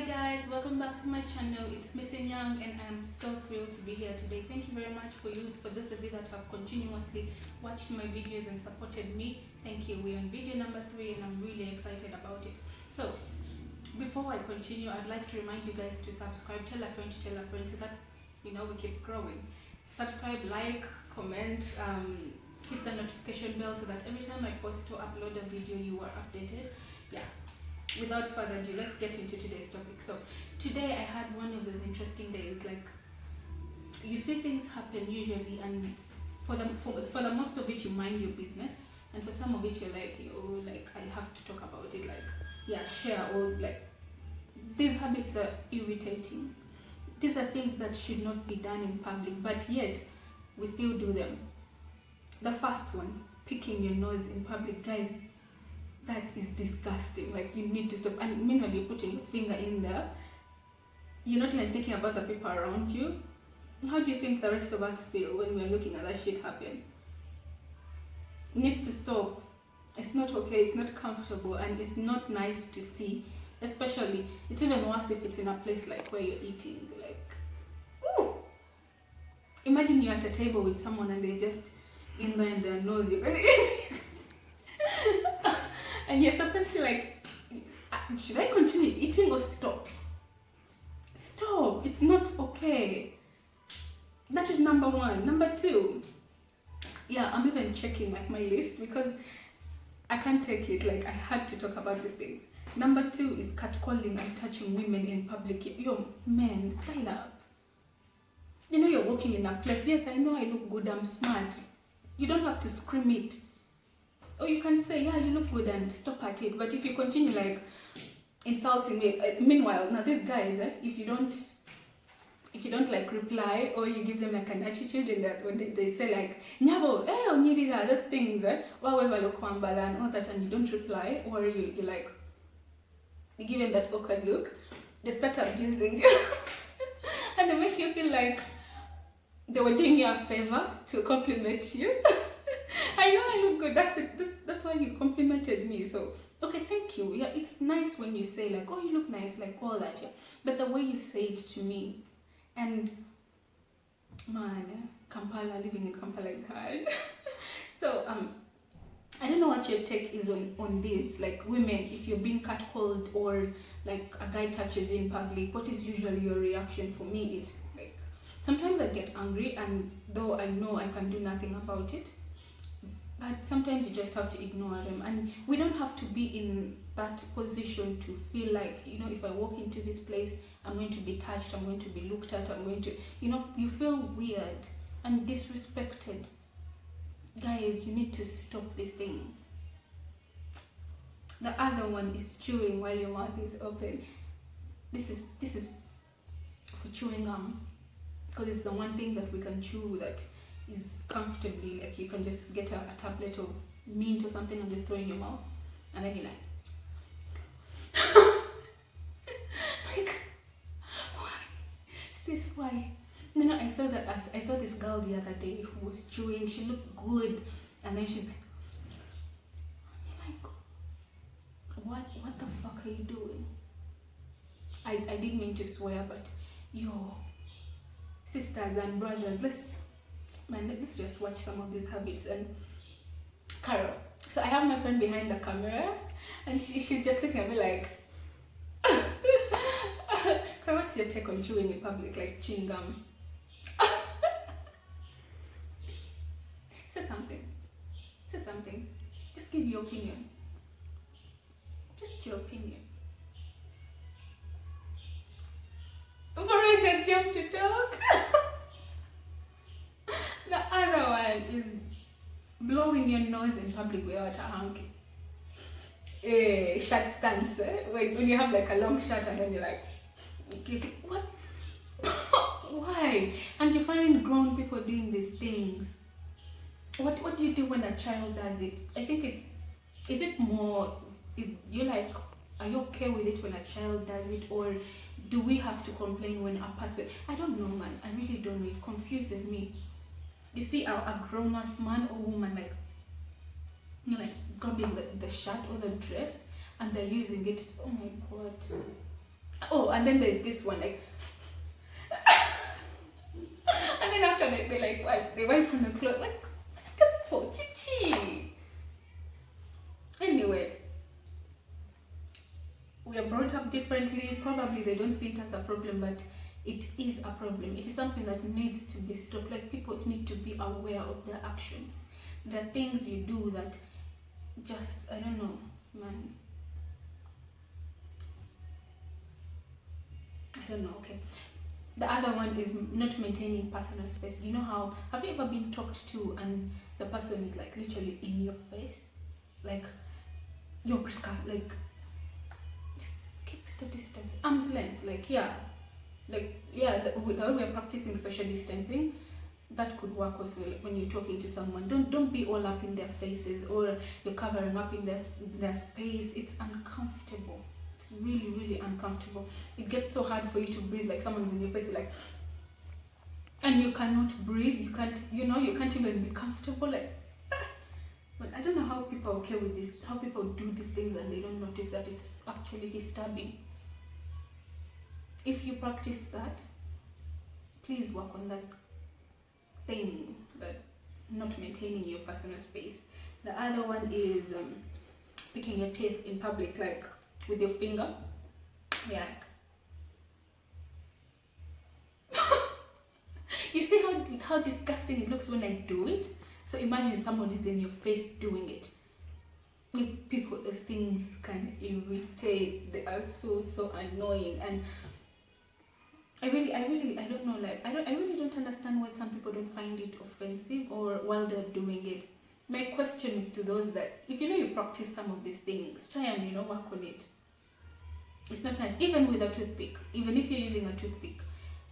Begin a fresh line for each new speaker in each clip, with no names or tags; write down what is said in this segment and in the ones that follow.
Hi guys, welcome back to my channel. It's Missing Young and I'm so thrilled to be here today. Thank you very much for those of you that have continuously watched my videos and supported me. Thank you. We're on video number 3 and I'm really excited about it. So before I continue, I'd like to remind you guys to subscribe, tell a friend so that we keep growing. Subscribe, like, comment, hit the notification bell so that every time I post or upload a video you are updated. Yeah, without further ado, let's get into today's topic. So today I had one of those interesting days. Like, you see things happen usually, and for the most of it you mind your business, and for some of it you're like, I have to talk about it, like, yeah, share, or like, these habits are irritating. These are things that should not be done in public, but yet we still do them. The first one, picking your nose in public, guys. That is disgusting. Like, you need to stop. And meanwhile you're putting your finger in there, you're not even thinking about the people around you. How do you think the rest of us feel when we're looking at that shit happen? It needs to stop. It's not okay, it's not comfortable, and it's not nice to see. Especially, it's even worse if it's in a place like where you're eating. Like, ooh! Imagine you're at a table with someone and they just in there in their nose, you're gonna and you're supposed to, like, should I continue eating or stop? Stop. It's not okay. That is number one. Number two, yeah, I'm even checking like my list because I can't take it. Like, I had to talk about these things. Number two is catcalling and touching women in public. Yo, men, style up. You're walking in a place. Yes, I know I look good, I'm smart. You don't have to scream it. Or you can say, yeah, you look good, and stop at it. But if you continue like insulting me, meanwhile, now these guys, if you don't like reply, or you give them like an attitude, in that when they say like nyabo, onyirira, those things, wawevalokambala and all that, and you don't reply, or you like, you give them that awkward look, they start abusing you. And they make you feel like they were doing you a favor to compliment you. I know I look good. That's why you complimented me. So, okay, thank you. Yeah, it's nice when you say like, oh, you look nice, like all that. Yeah, but the way you say it to me, and man, living in Kampala is hard. So I don't know what your take is on this. Like, women, if you're being catcalled or like a guy touches you in public, what is usually your reaction? For me, it's like, sometimes I get angry, and though I know I can do nothing about it, but sometimes you just have to ignore them. And we don't have to be in that position to feel like, if I walk into this place, I'm going to be touched, I'm going to be looked at, I'm going to, you feel weird and disrespected. Guys, you need to stop these things. The other one is chewing while your mouth is open. This is for chewing gum, because it's the one thing that we can chew that is comfortably, like, you can just get a tablet of mint or something and just throw in your mouth, and then you're like, like, why? Sis, why? No, I saw this girl the other day who was chewing. She looked good, and then she's like, what the fuck are you doing? I didn't mean to swear, but yo, sisters and brothers, let's just watch some of these habits. And Carol, so I have my friend behind the camera, and she's just looking at me like, Carol, what's your take on chewing in public, like chewing gum? Say something. Just give your opinion. Just your opinion. Mauritius jumped to talk. The other one is blowing your nose in public without a hanky. Shirt stance. When you have like a long shirt and then you're like, what? Why? And you find grown people doing these things. What do you do when a child does it? I think you're like, are you okay with it when a child does it, or do we have to complain when a person? I don't know, man. I really don't know. It confuses me. You see a grown-ass man or woman like grabbing the shirt or the dress, and they're using it. Oh my god. Oh, and then there's this one, like, and then after they like wipe, they wipe on the clothes, like for chichi. Anyway, we are brought up differently. Probably they don't see it as a problem, but it is a problem. It is something that needs to be stopped. Like, people need to be aware of their actions. There are things you do that just, I don't know, man. I don't know, okay. The other one is not maintaining personal space. You know how, have you ever been talked to and the person is like literally in your face? Like, yo, Priska, like, just keep the distance, arm's length, like, yeah. Like, yeah, the way we're practicing social distancing, that could work also when you're talking to someone. Don't be all up in their faces, or you're covering up in their space. It's uncomfortable. It's really, really uncomfortable. It gets so hard for you to breathe, like someone's in your face, like, and you cannot breathe. You can't even be comfortable. Like, but I don't know how people are okay with this. How people do these things and they don't notice that it's actually disturbing. If you practice that, please work on that thing, that not maintaining your personal space. The other one is picking your teeth in public, like with your finger. Yeah. You see how disgusting it looks when I do it? So imagine someone is in your face doing it. People, those things can irritate. They are so annoying, and I don't know, like, I really don't understand why some people don't find it offensive or while they're doing it. My question is to those that, if you practice some of these things, try and work on it. It's not nice, even with a toothpick. Even if you're using a toothpick,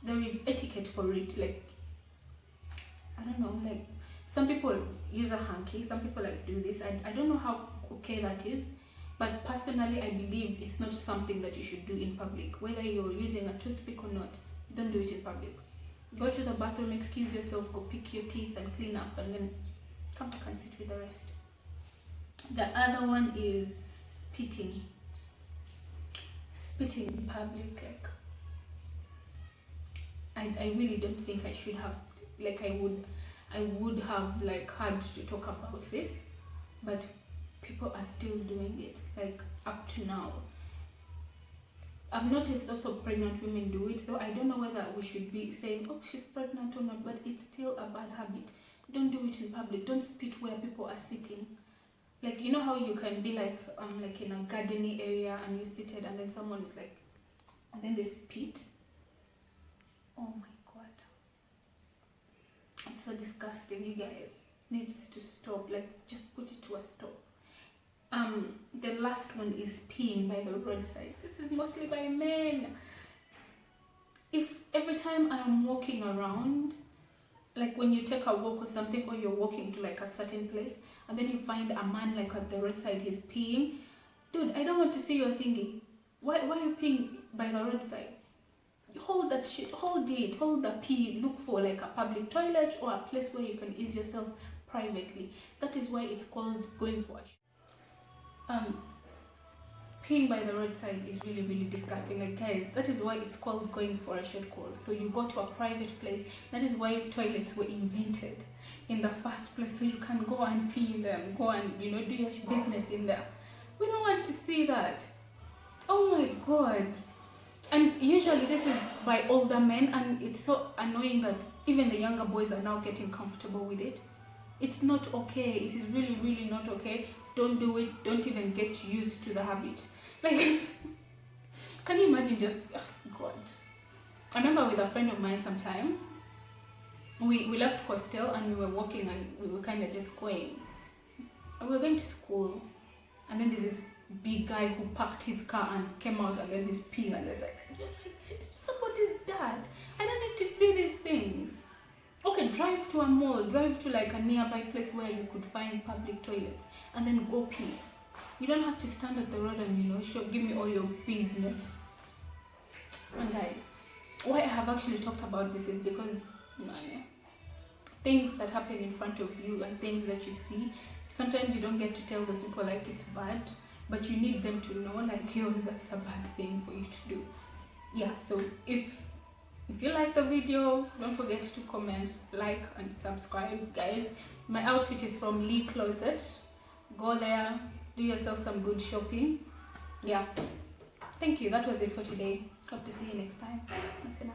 there is etiquette for it. Like, I don't know, like, some people use a hanky, some people like do this. I don't know how okay that is, but personally I believe it's not something that you should do in public. Whether you're using a toothpick or not, don't do it in public. Go to the bathroom, excuse yourself, go pick your teeth and clean up, and then come back and sit with the rest. The other one is spitting. Spitting in public, like, I really don't think I should have, like, I would have like had to talk about this, but people are still doing it, like, up to now. I've noticed also pregnant women do it, though I don't know whether we should be saying, oh, she's pregnant or not, but it's still a bad habit. Don't do it in public. Don't spit where people are sitting. Like, you know how you can be like in a gardening area and you're seated and then someone is like, and then they spit. Oh my god. It's so disgusting, you guys. Needs to stop. Like, just put it to a stop. The last one is peeing by the roadside. This is mostly by men. If every time I'm walking around, like when you take a walk or something, or you're walking to like a certain place, and then you find a man like at the roadside, he's peeing, dude, I don't want to see your thingy. Why are you peeing by the roadside? Hold that shit, hold the pee. Look for like a public toilet or a place where you can ease yourself privately. That is why it's called going for a peeing by the roadside is really, really disgusting. Like, guys, that is why it's called going for a short call. So you go to a private place. That is why toilets were invented in the first place, so you can go and pee in them, go and do your business in there. We don't want to see that. Oh my god. And usually this is by older men, and it's so annoying that even the younger boys are now getting comfortable with it. It's not okay. It is really, really not okay. Don't do it. Don't even get used to the habit. Like, can you imagine just, oh god. I remember with a friend of mine sometime, we left hostel and we were walking and we were kind of just going. And we were going to school, and then there's this big guy who parked his car and came out, and then this peeing, and it's like, somebody's dad. I don't need to see these things. Okay, drive to a mall, drive to like a nearby place where you could find public toilets, and then go pee. You don't have to stand at the road and give me all your business. And guys, why I have actually talked about this is because things that happen in front of you and things that you see, sometimes you don't get to tell those people like it's bad, but you need them to know like, yo, that's a bad thing for you to do. yeah, so if you like the video, don't forget to comment, like and subscribe, guys. My outfit is from Lee Closet. Go there, do yourself some good shopping. Yeah, thank you. That was it for today. Hope to see you next time. That's enough.